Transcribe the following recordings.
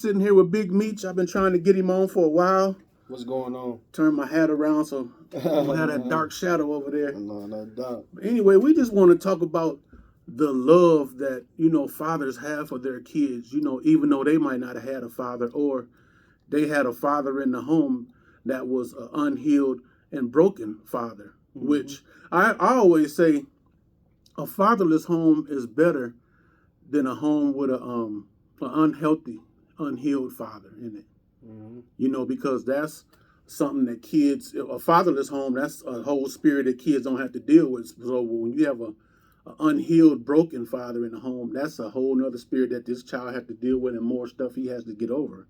Sitting here with Big Meech. I've been trying to get him on for a while. What's going on? Turn my hat around so I don't have that dark shadow over there. No doubt. But anyway, we just want to talk about the love that, fathers have for their kids, even though they might not have had a father or they had a father in the home that was an unhealed and broken father, which I always say a fatherless home is better than a home with an unhealthy, unhealed father in it. Because that's something that kids, a fatherless home, that's a whole spirit that kids don't have to deal with. So when you have a unhealed, broken father in the home, that's a whole nother spirit that this child has to deal with and more stuff he has to get over.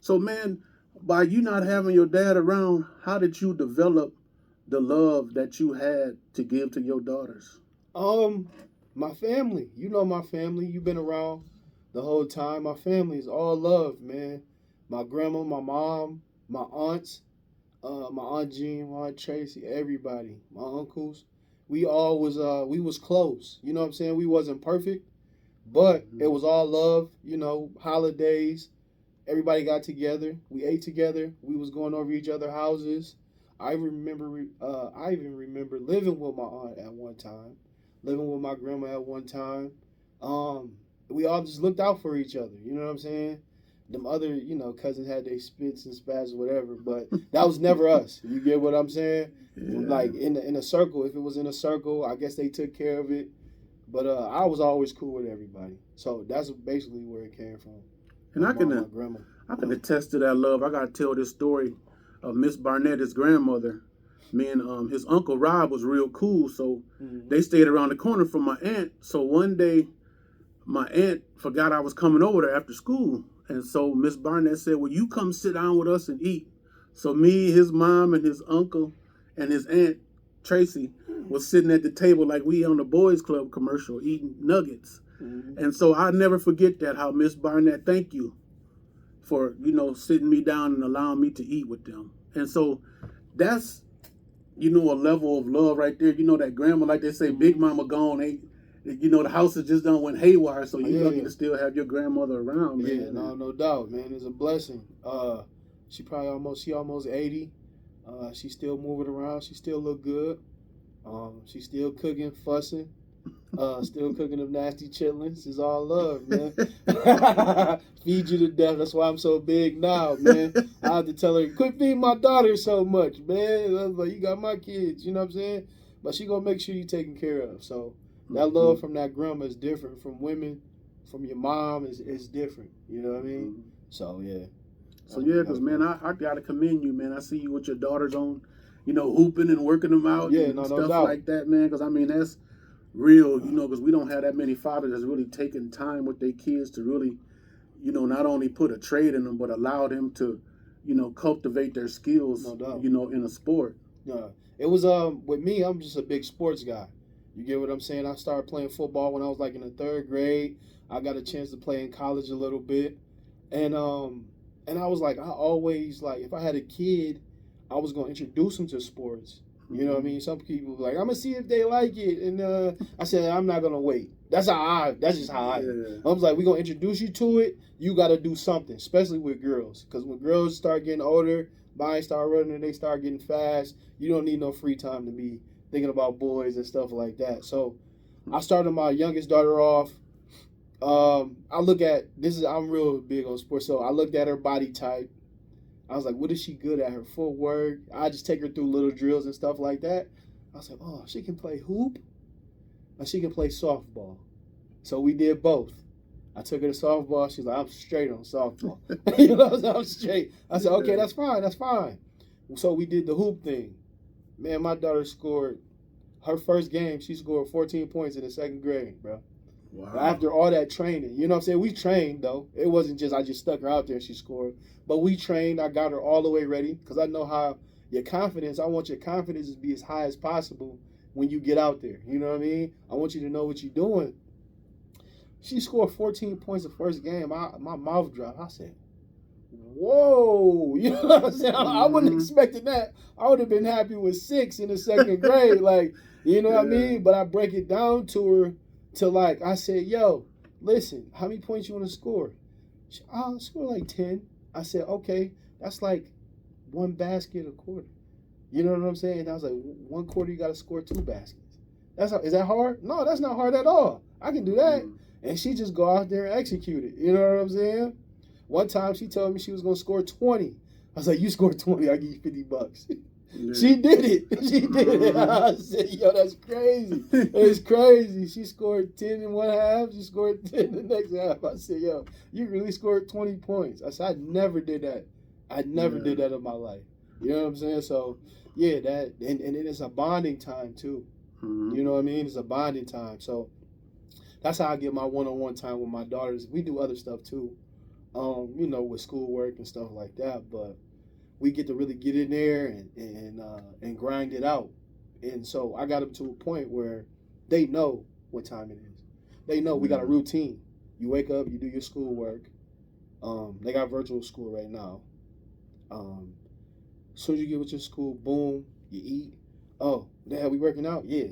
So, man, by you not having your dad around, how did you develop the love that you had to give to your daughters? My family. You know my family. You've been around the whole time. My family is all love, man. My grandma, my mom, my aunts, my aunt Jean, my aunt Tracy, everybody, my uncles. We all was close. You know what I'm saying? We wasn't perfect, but it was all love. Holidays. Everybody got together. We ate together. We was going over each other's houses. I even remember living with my aunt at one time, living with my grandma at one time. We all just looked out for each other. You know what I'm saying? Them other, cousins had their spits and spats or whatever, but that was never us. You get what I'm saying? Yeah. Like in a circle, if it was in a circle, I guess they took care of it. But I was always cool with everybody. So that's basically where it came from. And I can attest to that love. I gotta tell this story of Miss Barnett, his grandmother. Me and his uncle Rob was real cool, so they stayed around the corner from my aunt. So one day, my aunt forgot I was coming over there after school, and so Miss Barnett said, "Well, you come sit down with us and eat." So me, his mom, and his uncle, and his aunt Tracy was sitting at the table like we on the Boys Club commercial eating nuggets. And so I'll never forget that, how Miss Barnett, thank you for, sitting me down and allowing me to eat with them. And so that's, a level of love right there. That grandma, like they say, Big Mama gone, the house has just done went haywire, so you're lucky to still have your grandmother around, man. Yeah, no doubt, man. It's a blessing. She almost 80. She's still moving around. She still look good. She's still cooking, fussing. Still cooking them nasty chitlins. It's all love, man. Feed you to death. That's why I'm so big now, man. I have to tell her, quit feeding my daughter so much, man. I was like, you got my kids, you know what I'm saying? But she gonna make sure you're taken care of. So that love from that grandma is different from women. From your mom is different. You know what I mean? So yeah. So yeah, because man, I gotta commend you, man. I see you with your daughters on, hooping and working them out, and stuff like that, man. Because I mean that's real, because we don't have that many fathers that's really taking time with their kids to really, not only put a trade in them, but allow them to, cultivate their skills, in a sport. Yeah, it was with me. I'm just a big sports guy. You get what I'm saying? I started playing football when I was like in the third grade. I got a chance to play in college a little bit, and I was like, I always like if I had a kid, I was gonna introduce him to sports. You know what I mean? Some people like, I'm gonna see if they like it, and I said I'm not gonna wait. That's just how I. I was like, we're gonna introduce you to it. You got to do something, especially with girls, because when girls start getting older, minds start running, and they start getting fast. You don't need no free time to be thinking about boys and stuff like that. So I started my youngest daughter off. I look at I'm real big on sports, so I looked at her body type. I was like, what is she good at? Her footwork. I just take her through little drills and stuff like that. I was like, oh, she can play hoop and she can play softball. So we did both. I took her to softball. She's like, I'm straight on softball. I'm straight. I said, okay, that's fine. So we did the hoop thing. Man, my daughter scored her first game. She scored 14 points in the second grade, bro. Wow. After all that training, you know what I'm saying? We trained, though. It wasn't just I just stuck her out there and she scored. But we trained. I got her all the way ready because I know how I want your confidence to be as high as possible when you get out there. You know what I mean? I want you to know what you're doing. She scored 14 points the first game. My mouth dropped. I said, whoa. You know what I'm saying? I wouldn't have expected that. I would have been happy with 6 in the second grade. Like, you know what I mean? But I break it down to her. To like, I said, yo, listen, how many points you want to score? I'll score like 10. I said, okay, that's like one basket a quarter. You know what I'm saying? I was like, one quarter, you got to score 2 baskets. Is that hard? No, that's not hard at all. I can do that. And she just go out there and execute it. You know what I'm saying? One time she told me she was going to score 20. I was like, you scored 20, I'll give you $50. Yeah. She did it. She did it. I said, yo, that's crazy. It's crazy. She scored 10 in one half. She scored 10 in the next half. I said, yo, you really scored 20 points. I said, I never did that. I never did that in my life. You know what I'm saying? So, yeah, that, and then it's a bonding time, too. Mm-hmm. You know what I mean? It's a bonding time. So, that's how I get my one-on-one time with my daughters. We do other stuff, too, you know, with schoolwork and stuff like that, but we get to really get in there and grind it out. And so I got them to a point where they know what time it is. They know we got a routine. You wake up, you do your schoolwork. They got virtual school right now. As soon as you get with your school, boom, you eat. Oh, Dad, we working out? Yeah.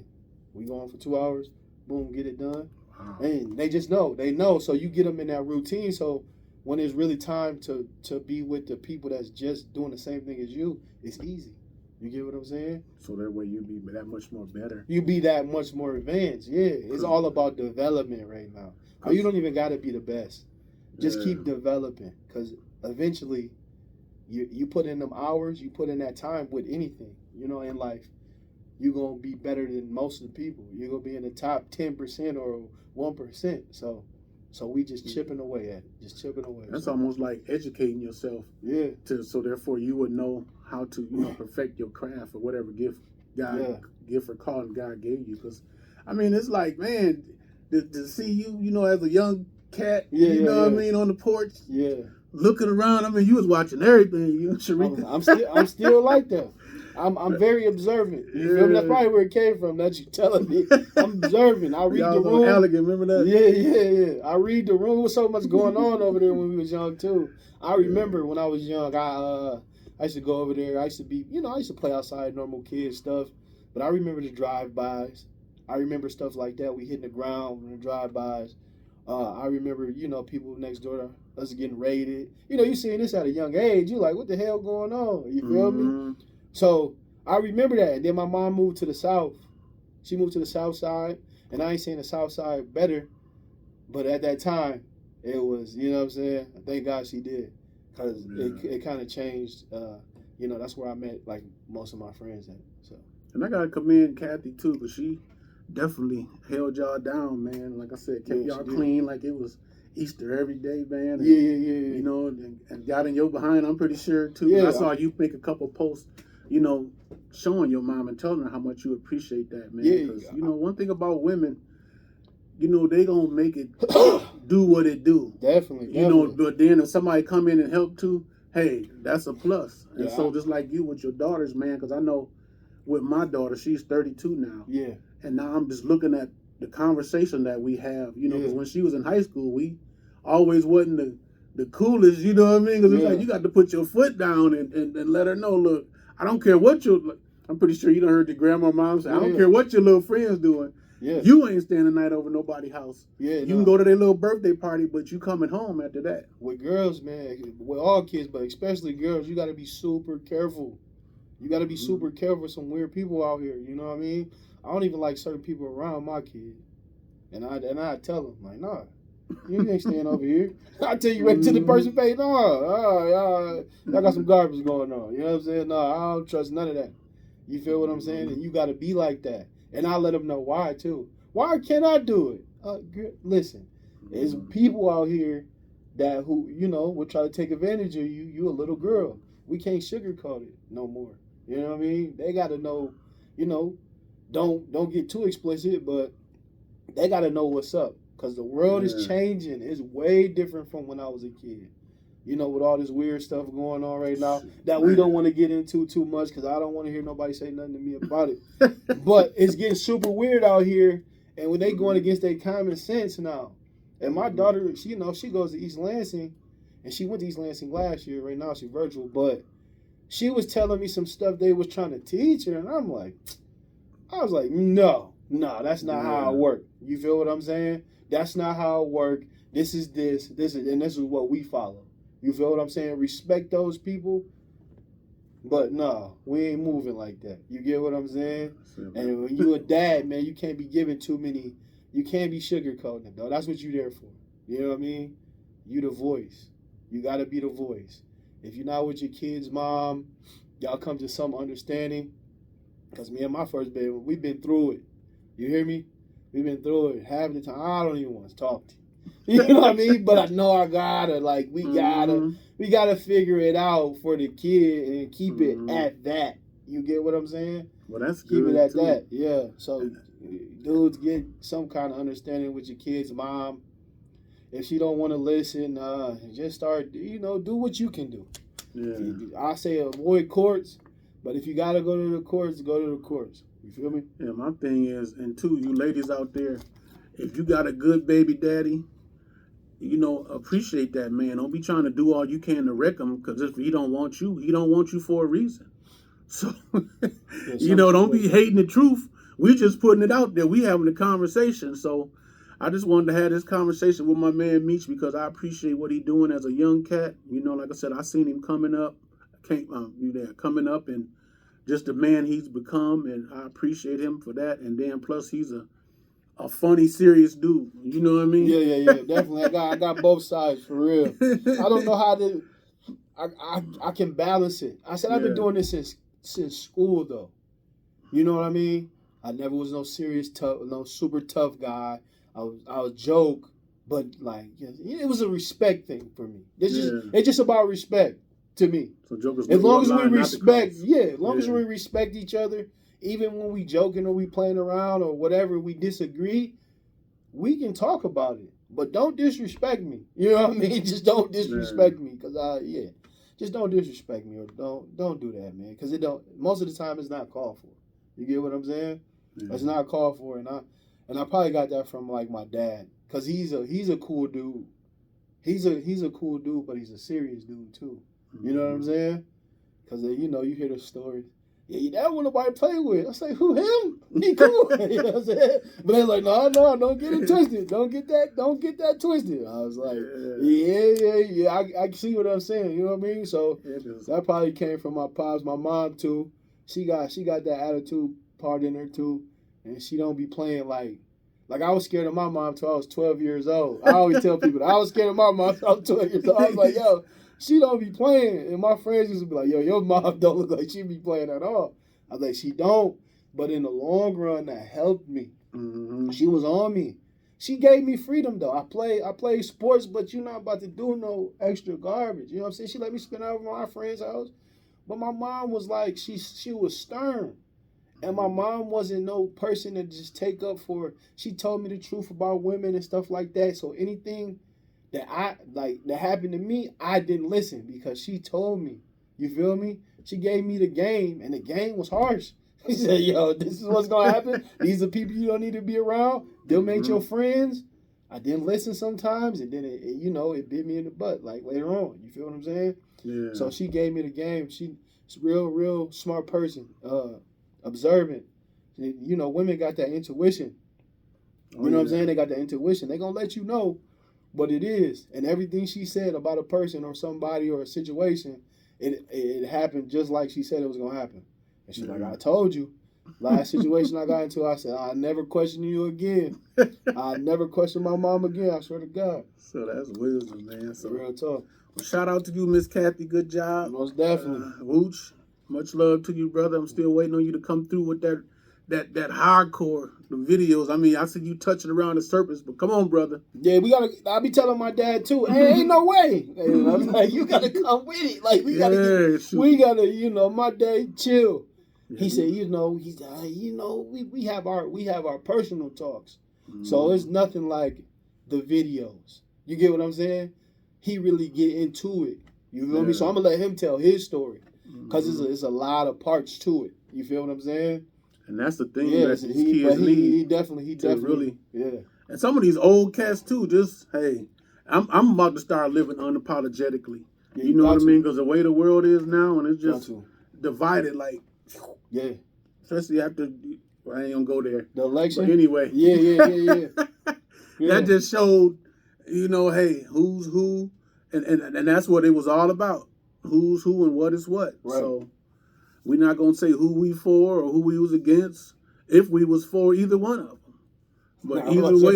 We going for 2 hours. Boom, get it done. Wow. And they just know. They know. So you get them in that routine. So when it's really time to be with the people that's just doing the same thing as you, it's easy. You get what I'm saying? So that way you be that much more better. You be that much more advanced. Yeah. It's all about development right now. So you don't even got to be the best. Just keep developing. Because eventually, you put in them hours, you put in that time with anything, you know, in life, you're going to be better than most of the people. You're going to be in the top 10% or 1%. So we just chipping away at it, just chipping away. That's almost like educating yourself. Yeah. So therefore you would know how to, you know, perfect your craft or whatever gift or calling God gave you. Because, I mean, it's like, man, to see you, you know, as a young cat, you know what I mean, on the porch. Yeah. Looking around, I mean, you was watching everything. You, Sharika. I'm still like that. I'm very observant. You feel me? That's probably where it came from. That you telling me. I'm observant. I read the room. Elegant, remember that? Yeah. I read the room. With so much going on over there when we was young too. I remember when I was young. I used to go over there. I used to be, you know, I used to play outside, normal kid stuff. But I remember the drive-bys. I remember stuff like that. We hitting the ground in the drive-bys. I remember, you know, people next door to us getting raided. You know, you seeing this at a young age. You like, what the hell going on? You feel me? So I remember that. And then my mom moved to the South. She moved to the South Side. And I ain't saying the South Side better. But at that time, it was, you know what I'm saying? Thank God she did. Because it kind of changed. You know, that's where I met, like, most of my friends at. So. And I got to commend Kathy, too, because she definitely held y'all down, man. Like I said, kept y'all clean like it was Easter every day, man. And, you know, and got in your behind, I'm pretty sure, too. Yeah, I saw you make a couple posts, you know, showing your mom and telling her how much you appreciate that, man. Because, you know, one thing about women, you know, they gonna make it do what it do. Definitely. You know, but then if somebody come in and help too, hey, that's a plus. And so just like you with your daughters, man, because I know with my daughter, she's 32 now. Yeah. And now I'm just looking at the conversation that we have, you know, because when she was in high school, we always wasn't the coolest, you know what I mean? Because it's like, you got to put your foot down and let her know, look, I don't care what I'm pretty sure you done heard your grandma, mom say, I don't care what your little friend's doing. Yeah. You ain't staying the night over nobody's house. Yeah, you can go to their little birthday party, but you coming home after that. With girls, man, with all kids, but especially girls, you got to be super careful. You got to be super careful with some weird people out here, you know what I mean? I don't even like certain people around my kid. And I tell them, like, nah, you ain't staying over here. I tell you right to the person face, y'all got some garbage going on. You know what I'm saying? No, I don't trust none of that. You feel what I'm saying? And you got to be like that. And I let them know why, too. Why can't I do it? Listen, there's people out here that who, you know, will try to take advantage of you. You a little girl. We can't sugarcoat it no more. You know what I mean? They got to know, you know, don't get too explicit, but they got to know what's up. Because the world is changing. It's way different from when I was a kid. You know, with all this weird stuff going on right now that we don't want to get into too much because I don't want to hear nobody say nothing to me about it. But it's getting super weird out here. And when they going against their common sense now. And my daughter, she, you know, she goes to East Lansing. And she went to East Lansing last year. Right now she's virtual. But she was telling me some stuff they was trying to teach her. And I was like, no, that's not how it works. You feel what I'm saying? That's not how it works. this is, and this is what we follow. You feel what I'm saying? Respect those people, but no, we ain't moving like that. You get what I'm saying? And when you a dad, man, you can't be giving too many. You can't be sugarcoating it, though. That's what you there for. You know what I mean? You the voice. You gotta be the voice. If you're not with your kid's mom, y'all come to some understanding. Because me and my first baby, we've been through it. You hear me? We've been through it. Half the time, I don't even want to talk to you. You know what I mean? But I know I gotta, we gotta figure it out for the kid and keep it at that. You get what I'm saying? Well, that's keep good it at too. that. Yeah. So, dudes, get some kind of understanding with your kid's mom. If she don't want to listen, just start. Do what you can do. Yeah. I say avoid courts, but if you gotta go to the courts, go to the courts. You feel me? Yeah. My thing is, and two, you ladies out there, if you got a good baby daddy, appreciate that man. Don't be trying to do all you can to wreck him, because if he don't want you for a reason. So, don't be hating the truth. We just putting it out there. We having a conversation. So, I just wanted to have this conversation with my man Meech, because I appreciate what he doing as a young cat. Like I said, I seen him coming up, and just the man he's become, and I appreciate him for that. And then plus he's a funny, serious dude. You know what I mean? Yeah, definitely. I got both sides for real. I don't know how to. I can balance it. I said I've been doing this since school though. You know what I mean? I never was no super tough guy. I was joke, but it was a respect thing for me. It's just about respect to me. So jokers, as long as we respect, as we respect each other, even when we joking or we playing around or whatever, we disagree, we can talk about it. But don't disrespect me. You know what I mean? Just don't disrespect me, because just don't disrespect me, or don't do that, man. Because most of the time it's not called for. You get what I'm saying? Yeah. It's not called for, and I probably got that from my dad, because he's a cool dude. He's a cool dude, but he's a serious dude too. You know what I'm saying? Because you hear the stories. Yeah, your dad want nobody to play with. I say, who, him? He cool. You know what I'm saying? But they're like, no, don't get it twisted. Don't get that twisted. I was like, yeah. I see what I'm saying. You know what I mean? So that probably came from my pops, my mom too. She got that attitude part in her too, and she don't be playing like I was scared of my mom till I was 12 years old. I always tell people that I was scared of my mom till I was 12 years old. I was like, yo, she don't be playing. And my friends used to be like, yo, your mom don't look like she be playing at all. I was like, she don't. But in the long run, that helped me. Mm-hmm. She was on me. She gave me freedom, though. I play sports, but you're not about to do no extra garbage. You know what I'm saying? She let me spend over my friend's house. But my mom was like, she was stern. And my mom wasn't no person to just take up for. She told me the truth about women and stuff like that. So anything that happened to me, I didn't listen, because she told me. You feel me? She gave me the game, and the game was harsh. She said, yo, this is what's going to happen. These are people you don't need to be around. They'll make your friends. I didn't listen sometimes, and then it bit me in the butt later on. You feel what I'm saying? Yeah. So she gave me the game. She's a real smart person. Observant. Women got that intuition. You know what I'm saying? They got that intuition. They gonna let you know what it is. And everything she said about a person or somebody or a situation, it happened just like she said it was gonna happen. And she's like, I told you. Last situation I got into, I said, I'll never question you again. I'll never question my mom again, I swear to God. So that's wisdom, man. So real talk. Well, shout out to you, Miss Kathy. Good job. Most definitely. Wooch, much love to you, brother. I'm still waiting on you to come through with that hardcore, the videos. I mean, I see you touching around the surface, but come on, brother. Yeah, I be telling my dad too, hey, ain't no way. And I'm like, you gotta come with it. We gotta, my dad chill. Yeah, he said, we have our personal talks. Mm-hmm. So it's nothing like the videos. You get what I'm saying? He really get into it. You feel me? So I'm gonna let him tell his story, because it's a lot of parts to it. You feel what I'm saying? And that's the thing that these kids need. He definitely really, yeah. And some of these old cats too. Just I'm about to start living unapologetically. Yeah, you know what I mean? Because the way the world is now, and it's just divided. Yeah. Especially after, I ain't gonna go there. The election. But anyway. Yeah. That just showed you know, hey, who's who, and that's what it was all about. Who's who and what is what. Right. So we're not gonna say who we for or who we was against. If we was for either one of them, but either way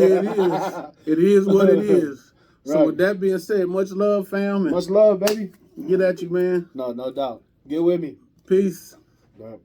it is what it is. So Right. with that being said, much love, fam, and Much love, baby. get at you, man. No doubt. Get with me. Peace. Right.